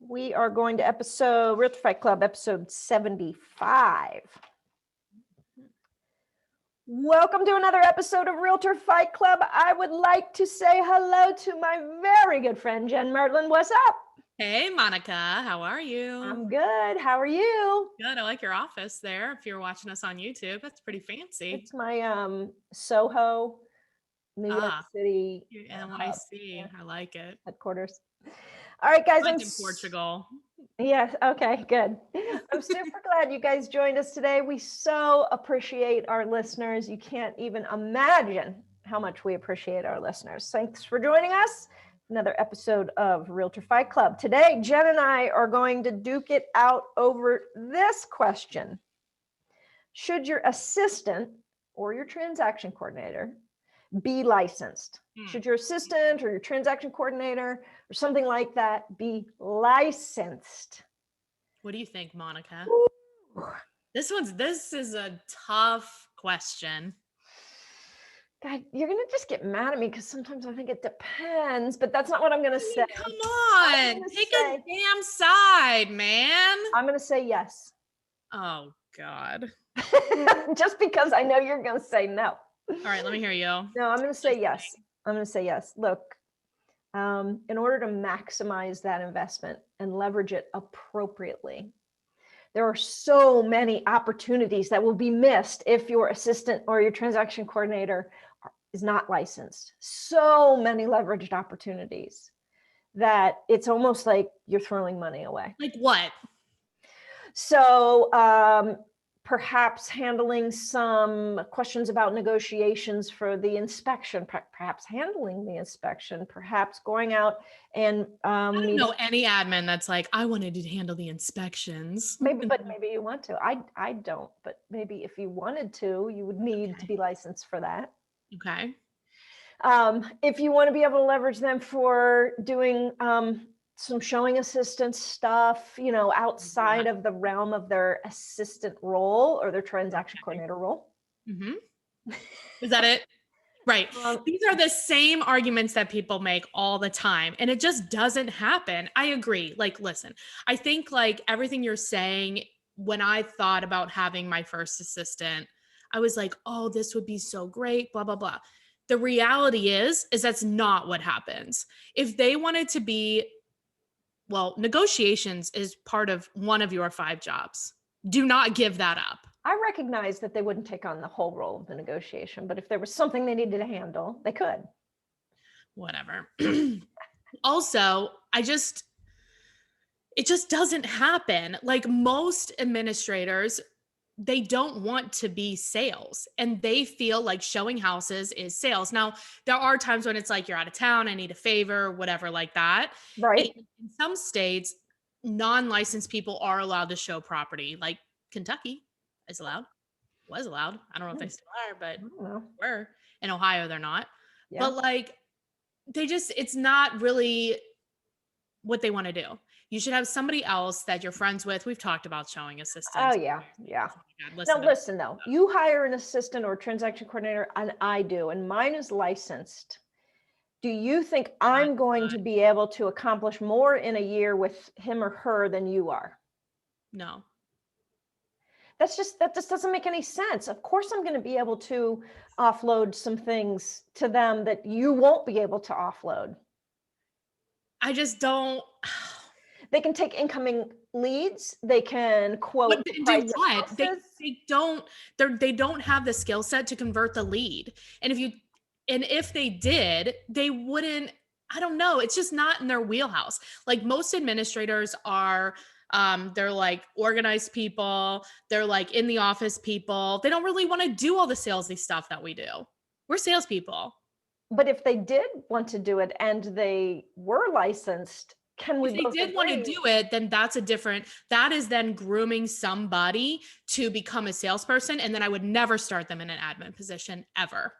We are going to Realtor Fight Club, episode 75. Welcome to another episode of Realtor Fight Club. I would like to say hello to my very good friend, Jen Mertlin. What's up? Hey, Monica. How are you? I'm good. How are you? Good. I like your office there. If you're watching us on YouTube, that's pretty fancy. It's my Soho, New York City NYC. I like it. headquarters. All right, guys. I'm in Portugal. Yes. Okay, good. I'm super glad you guys joined us today. We so appreciate our listeners. You can't even imagine how much we appreciate our listeners. Thanks for joining us. Another episode of Realtor Fight Club. Today, Jen and I are going to duke it out over this question. Should your assistant or your transaction coordinator be licensed? Should your assistant or your transaction coordinator or something like that be licensed? What do you think, Monica? Ooh. This is a tough question. God, you're going to just get mad at me because sometimes I think it depends, but that's not what I'm going to say. Come on, pick a damn side, man. I'm going to say yes. Oh, God. Just because I know you're going to say no. All right, let me hear you. No, I'm going to say yes. I'm going to say yes. Look, in order to maximize that investment and leverage it appropriately, there are so many opportunities that will be missed if your assistant or your transaction coordinator is not licensed. So many leveraged opportunities that it's almost like you're throwing money away. Like what? So perhaps handling some questions about negotiations for the inspection, perhaps handling the inspection, perhaps going out and I don't know any admin that's like, I wanted to handle the inspections. Maybe you want to. I don't, but maybe if you wanted to, you would need to be licensed for that. Okay. If you want to be able to leverage them for doing some showing assistance stuff, outside of the realm of their assistant role or their transaction coordinator role. Mm-hmm. Is that it? Right. These are the same arguments that people make all the time, and it just doesn't happen. I agree. Like, listen, I think like everything you're saying, when I thought about having my first assistant, I was like, oh, this would be so great, blah, blah, blah. The reality is that's not what happens. If they wanted to be, well, negotiations is part of one of your 5 jobs. Do not give that up. I recognize that they wouldn't take on the whole role of the negotiation, but if there was something they needed to handle, they could. Whatever. Also, it just doesn't happen. Like most administrators, they don't want to be sales and they feel like showing houses is sales. Now, there are times when it's like, you're out of town, I need a favor, whatever like that. Right. And in some states, non-licensed people are allowed to show property. Like Kentucky was allowed. I don't know if they still are, but were. In Ohio, they're not. Yeah. But like, it's not really what they want to do. You should have somebody else that you're friends with. We've talked about showing assistants. Oh, yeah. Yeah. Now, listen, though. You hire an assistant or a transaction coordinator, and I do, and mine is licensed. Do you think I'm going to be able to accomplish more in a year with him or her than you are? No. That just doesn't make any sense. Of course, I'm going to be able to offload some things to them that you won't be able to offload. I just don't. They can take incoming leads. They can quote. But do what? They don't have the skill set to convert the lead. And if they did, they wouldn't. I don't know. It's just not in their wheelhouse. Like most administrators are. They're like organized people. They're like in the office people. They don't really want to do all the salesy stuff that we do. We're salespeople. But if they did want to do it and they were licensed, if they did want to do it, then that is then grooming somebody to become a salesperson. And then I would never start them in an admin position ever.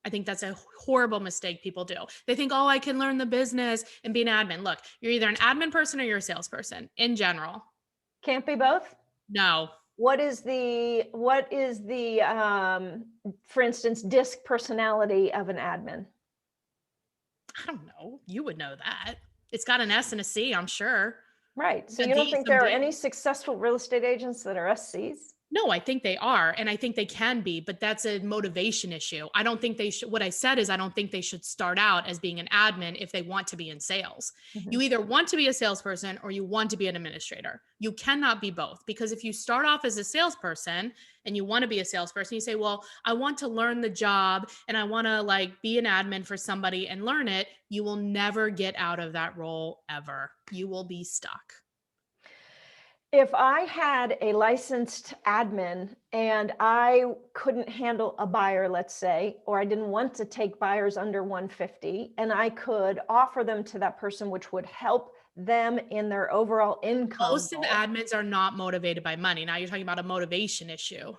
I think that's a horrible mistake people do. They think, oh, I can learn the business and be an admin. Look, you're either an admin person or you're a salesperson in general. Can't be both? No. What is the for instance, DISC personality of an admin? I don't know. You would know that. It's got an S and a C, I'm sure. Right. So A you don't D, think some there are D. any successful real estate agents that are SCs? No, I think they are. And I think they can be, but that's a motivation issue. I don't think they should. What I said is, I don't think they should start out as being an admin if they want to be in sales. Mhm. You either want to be a salesperson or you want to be an administrator. You cannot be both, because if you start off as a salesperson and you want to be a salesperson, you say, well, I want to learn the job and I want to like be an admin for somebody and learn it. You will never get out of that role ever. You will be stuck. If I had a licensed admin and I couldn't handle a buyer, let's say, or I didn't want to take buyers under 150, and I could offer them to that person, which would help them in their overall income Most of goal. admins are not motivated by money. Now you're talking about a motivation issue.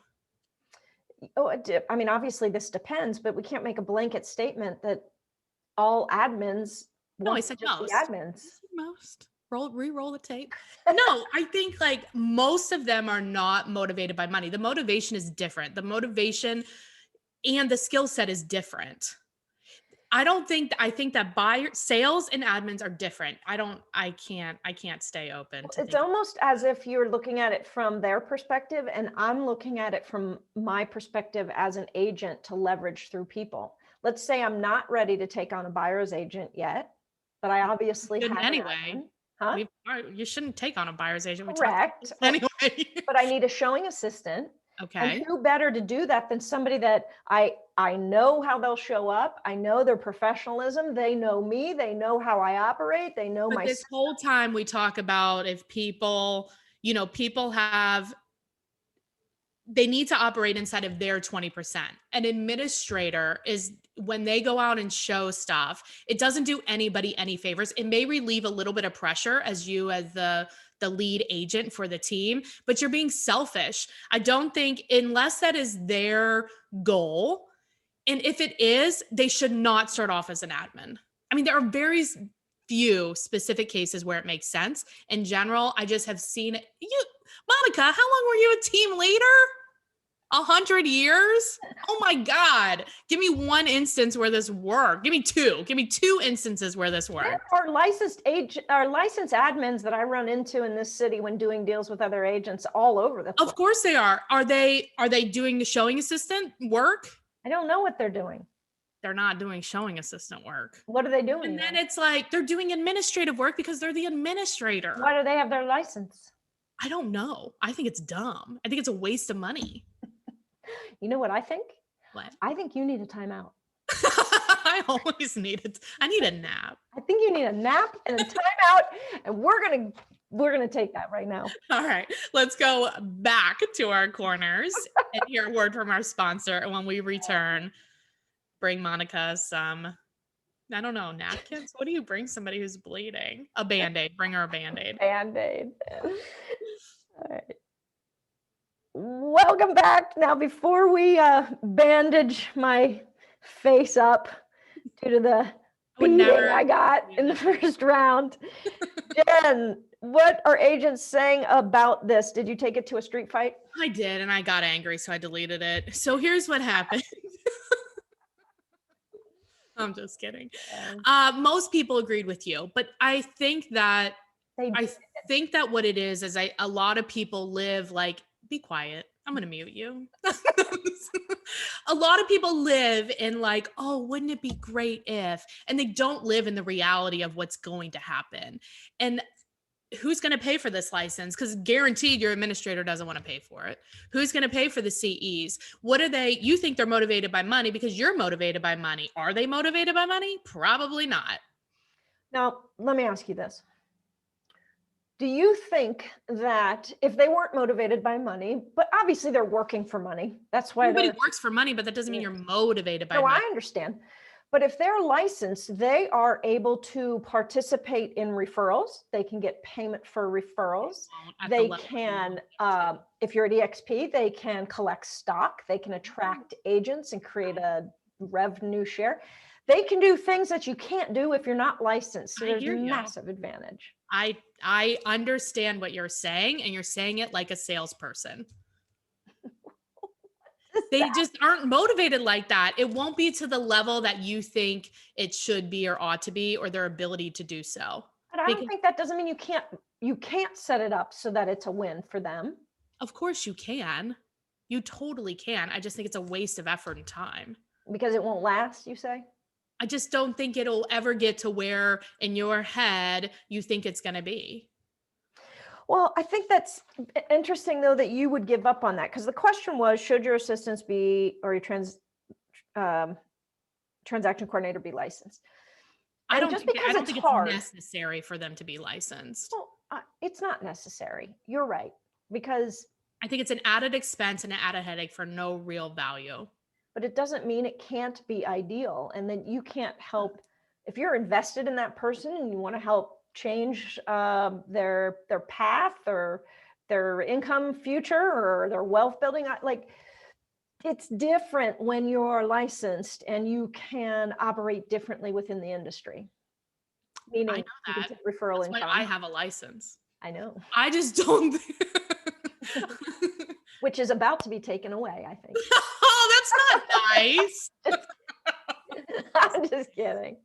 Oh, I mean, obviously this depends, but we can't make a blanket statement that all admins No, I want to said just be most. admins. Most. Re-roll the tape. No, I think like most of them are not motivated by money. The motivation is different. The motivation and the skill set is different. I think that sales and admins are different. I can't stay open to It's think. almost as if you're looking at it from their perspective, and I'm looking at it from my perspective as an agent to leverage through people. Let's say I'm not ready to take on a buyer's agent yet, but I obviously have Shouldn't an anyway. admin. Huh? You shouldn't take on a buyer's agent. We talked about Correct. this Well, anyway. but I need a showing assistant. And Okay. who better to do that than somebody that I know how they'll show up. I know their professionalism. They know me. They know how I operate. They know But my this whole time we talk about if people, they need to operate inside of their 20%. An administrator is when they go out and show stuff, it doesn't do anybody any favors. It may relieve a little bit of pressure as the lead agent for the team, but you're being selfish. I don't think, unless that is their goal, and if it is, they should not start off as an admin. I mean, there are very few specific cases where it makes sense. In general, I just have seen it. Monica, how long were you a team leader? 100 years? Oh my God. Give me one instance where this worked. Give me two instances where this worked. There are licensed admins that I run into in this city when doing deals with other agents all over the place. Of course they are. Are they doing the showing assistant work? I don't know what they're doing. They're not doing showing assistant work. What are they doing? And then it's like they're doing administrative work because they're the administrator. Why do they have their license? I don't know. I think it's dumb. I think it's a waste of money. You know what I think? What? I think you need a timeout. I always need it. I need a nap. I think you need a nap and a timeout, and we're gonna take that right now. All right, let's go back to our corners and hear a word from our sponsor. And when we return, bring Monica some, I don't know, napkins. What do you bring somebody who's bleeding? A Band-Aid. Bring her a Band-Aid. Band-Aid. All right. Welcome back. Now, before we bandage my face up due to the beating I got in the first round, Jen, what are agents saying about this? Did you take it to a street fight? I did, and I got angry, so I deleted it. So here's what happened. I'm just kidding. Most people agreed with you, but I think that what it is a lot of people live like, be quiet. I'm going to mute you. A lot of people live in like, oh, wouldn't it be great if, and they don't live in the reality of what's going to happen. And who's going to pay for this license? Because guaranteed your administrator doesn't want to pay for it. Who's going to pay for the CEs? What are they? You think they're motivated by money because you're motivated by money. Are they motivated by money? Probably not. Now, let me ask you this. Do you think that if they weren't motivated by money, but obviously they're working for money, that's why everybody works for money, but that doesn't mean you're motivated by money. I understand. But if they're licensed, they are able to participate in referrals. They can get payment for referrals. They can, if you're at EXP, they can collect stock. They can attract agents and create a revenue share. They can do things that you can't do if you're not licensed. So there's a massive advantage. I understand what you're saying, and you're saying it like a salesperson. They just aren't motivated like that. It won't be to the level that you think it should be or ought to be, or their ability to do so. I don't think that doesn't mean you can't set it up so that it's a win for them. Of course you can. You totally can. I just think it's a waste of effort and time. Because it won't last, you say? I just don't think it'll ever get to where in your head you think it's going to be. Well, I think that's interesting, though, that you would give up on that, because the question was, should your assistants be, or your transaction coordinator be licensed? I And don't just think because it's it's hard, necessary for them to be licensed. well, it's not necessary. You're right, because, I think it's an added expense and an added headache for no real value. but it doesn't mean it can't be ideal, and then you can't help if you're invested in that person and you want to help change their path or their income future or their wealth building. Like, it's different when you're licensed and you can operate differently within the industry. I Meaning know you can that. take referral That's income. why I have a license. I know. I just don't. Which is about to be taken away, I think. Oh, that's not nice. I'm just kidding.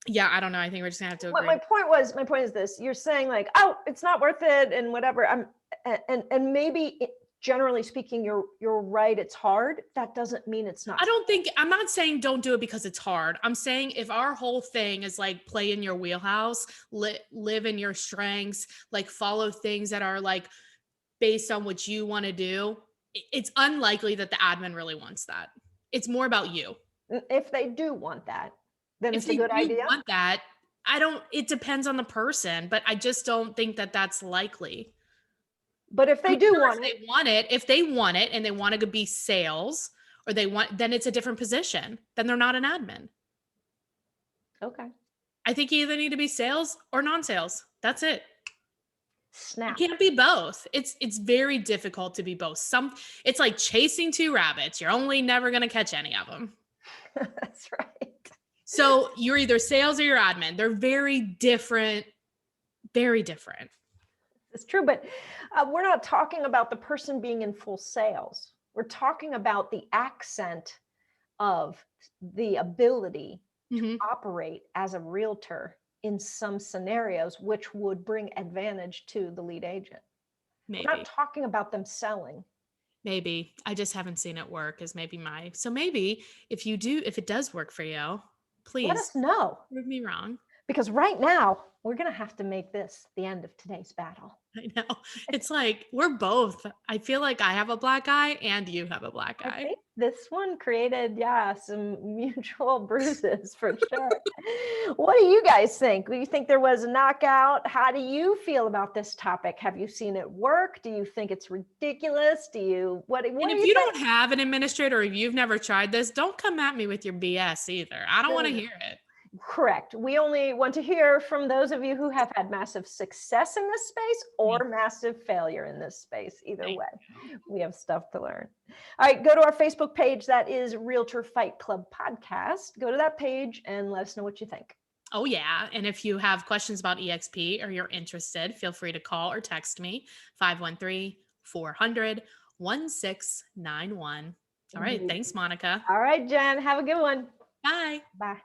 Yeah, I don't know. I think we're just gonna have to agree. My point is this: you're saying like, oh, it's not worth it, and whatever. And maybe generally speaking, you're right. It's hard. That doesn't mean it's not. I'm not saying don't do it because it's hard. I'm saying if our whole thing is like play in your wheelhouse, live in your strengths, like follow things that are like based on what you want to do, it's unlikely that the admin really wants that. It's more about you. If they do want that, then If it's a good idea. Want that, it depends on the person, but I just don't think that that's likely. But if they do want it, if they want it and they want to be sales or then it's a different position. Then they're not an admin. Okay. I think you either need to be sales or non-sales. That's it. Snap. You can't be both. It's very difficult to be both. It's like chasing two rabbits. You're only never going to catch any of them. That's right. So you're either sales or you're admin. They're very different. Very different. It's true, but we're not talking about the person being in full sales. We're talking about the accent of the ability to operate as a realtor in some scenarios, which would bring advantage to the lead agent. Maybe. We're not talking about them selling. Maybe. I just haven't seen it work is maybe so maybe if it does work for you, please let us know. Prove me wrong. Because right now, we're going to have to make this the end of today's battle. I know. It's like we're both. I feel like I have a black eye and you have a black eye. I think this one created, some mutual bruises for sure. What do you guys think? Do you think there was a knockout? How do you feel about this topic? Have you seen it work? Do you think it's ridiculous? What and if you don't have an administrator or if you've never tried this, don't come at me with your BS either. I don't want to hear it. Correct. We only want to hear from those of you who have had massive success in this space or massive failure in this space. Either way, we have stuff to learn. All right, go to our Facebook page. That is Realtor Fight Club Podcast. Go to that page and let us know what you think. Oh, yeah. And if you have questions about EXP or you're interested, feel free to call or text me 513-400-1691. All right. Thanks, Monica. All right, Jen. Have a good one. Bye. Bye.